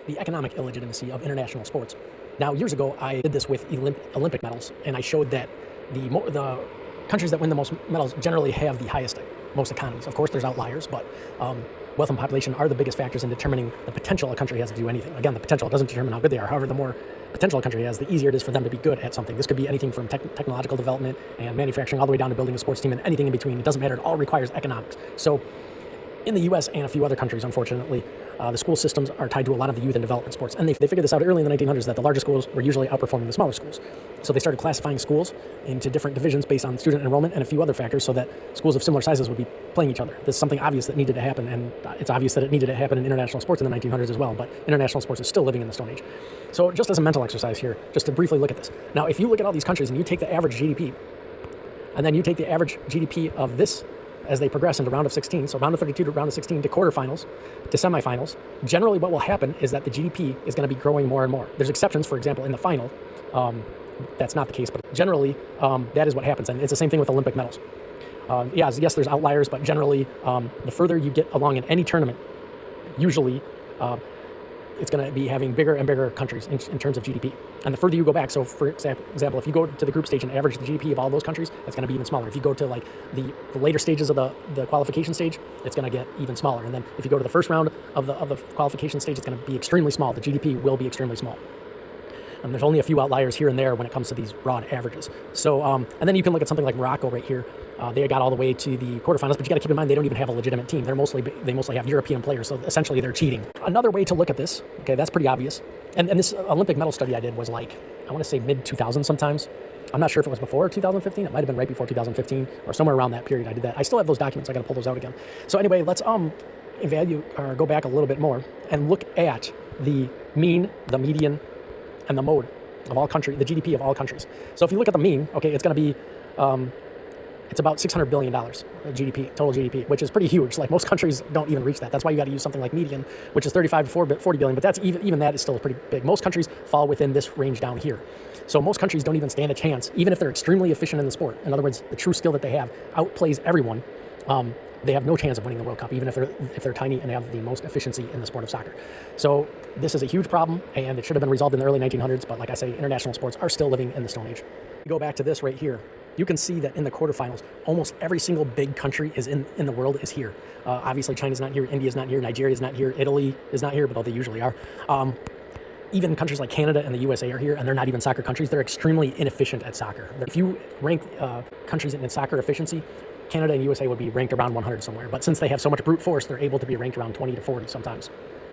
the economic illegitimacy of international sports. Now, years ago, I did this with Olympic medals, and I showed that the countries that win the most medals generally have the most economies. Of course, there's outliers, but wealth and population are the biggest factors in determining the potential a country has to do anything. Again, the potential doesn't determine how good they are. However, the more potential a country has, the easier it is for them to be good at something. This could be anything from technological development and manufacturing all the way down to building a sports team and anything in between. It doesn't matter. It all requires economics. So in the U.S. and a few other countries, unfortunately, the school systems are tied to a lot of the youth and development sports. And they figured this out early in the 1900s that the larger schools were usually outperforming the smaller schools. So they started classifying schools into different divisions based on student enrollment and a few other factors so that schools of similar sizes would be playing each other. This is something obvious that needed to happen, and it's obvious that it needed to happen in international sports in the 1900s as well, but international sports is still living in the Stone Age. So just as a mental exercise here, just to briefly look at this. Now, if you look at all these countries and you take the average GDP, and then you take the average GDP of this as they progress into round of 16, so round of 32 to round of 16 to quarterfinals to semifinals, generally what will happen is that the GDP is going to be growing more and more. There's exceptions, for example, in the final, that's not the case, but generally that is what happens, and it's the same thing with Olympic medals. Yes, there's outliers, but generally the further you get along in any tournament, usually it's going to be having bigger and bigger countries in terms of GDP. And the further you go back, so for example, if you go to the group stage and average the GDP of all those countries, it's going to be even smaller. If you go to like the later stages of the qualification stage, it's going to get even smaller. And then if you go to the first round of the qualification stage, it's going to be extremely small. The GDP will be extremely small. And there's only a few outliers here and there when it comes to these broad averages. So, and then you can look at something like Morocco right here. They got all the way to the quarterfinals, but you got to keep in mind they don't even have a legitimate team. They mostly have European players, so essentially they're cheating. Another way to look at this, okay, that's pretty obvious. And this Olympic medal study I did was like, I want to say mid-2000 sometimes. I'm not sure if it was before 2015. It might have been right before 2015 or somewhere around that period I did that. I still have those documents. I got to pull those out again. So anyway, let's go back a little bit more and look at the mean, the median, and the mode of all countries, the GDP of all countries. So if you look at the mean, okay, it's going to be, it's about $600 billion GDP, total GDP, which is pretty huge. Like most countries don't even reach that. That's why you got to use something like median, which is 35 to 40 billion, but that's even that is still pretty big. Most countries fall within this range down here. So most countries don't even stand a chance, even if they're extremely efficient in the sport. In other words, the true skill that they have outplays everyone. They have no chance of winning the World Cup, even if they're tiny and have the most efficiency in the sport of soccer. So this is a huge problem, and it should have been resolved in the early 1900s, but like I say, international sports are still living in the Stone Age. You go back to this right here, you can see that in the quarterfinals, almost every single big country is in the world is here. Obviously, China's not here, India's not here, Nigeria's not here, Italy is not here, but they usually are. Even countries like Canada and the USA are here, and they're not even soccer countries. They're extremely inefficient at soccer. If you rank countries in soccer efficiency, Canada and USA would be ranked around 100 somewhere. But since they have so much brute force, they're able to be ranked around 20 to 40 sometimes.